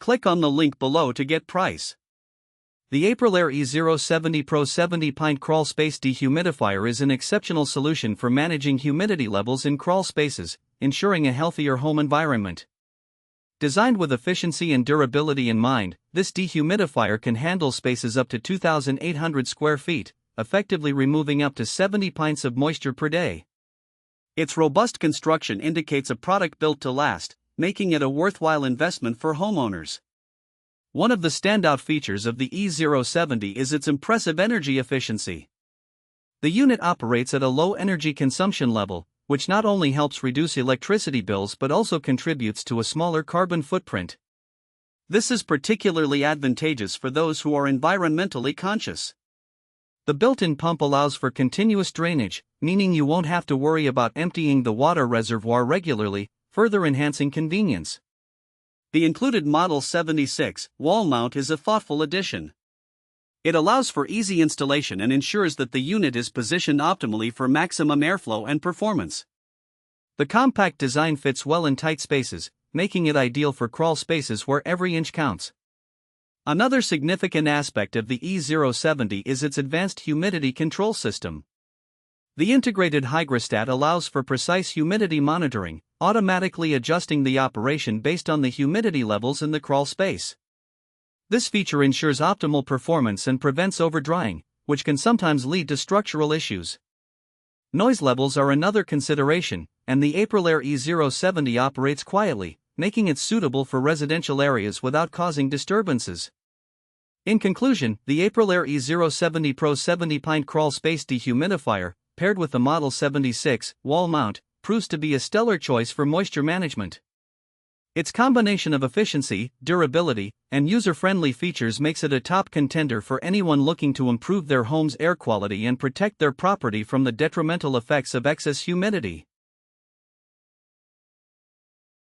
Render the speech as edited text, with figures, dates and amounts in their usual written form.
Click on the link below to get price. The AprilAire E070 Pro 70 Pint Crawl Space Dehumidifier is an exceptional solution for managing humidity levels in crawl spaces, ensuring a healthier home environment. Designed with efficiency and durability in mind, this dehumidifier can handle spaces up to 2,800 square feet, effectively removing up to 70 pints of moisture per day. Its robust construction indicates a product built to last, making it a worthwhile investment for homeowners. One of the standout features of the E070 is its impressive energy efficiency. The unit operates at a low energy consumption level, which not only helps reduce electricity bills but also contributes to a smaller carbon footprint. This is particularly advantageous for those who are environmentally conscious. The built-in pump allows for continuous drainage, meaning you won't have to worry about emptying the water reservoir regularly, further enhancing convenience. The included Model 76 wall mount is a thoughtful addition. It allows for easy installation and ensures that the unit is positioned optimally for maximum airflow and performance. The compact design fits well in tight spaces, making it ideal for crawl spaces where every inch counts. Another significant aspect of the E070 is its advanced humidity control system. The integrated hygrostat allows for precise humidity monitoring, automatically adjusting the operation based on the humidity levels in the crawl space. This feature ensures optimal performance and prevents overdrying, which can sometimes lead to structural issues. Noise levels are another consideration, and the AprilAire E070 operates quietly, making it suitable for residential areas without causing disturbances. In conclusion, the AprilAire E070 Pro 70 Pint Crawl Space Dehumidifier, paired with the Model 76 wall mount, proves to be a stellar choice for moisture management. Its combination of efficiency, durability, and user-friendly features makes it a top contender for anyone looking to improve their home's air quality and protect their property from the detrimental effects of excess humidity.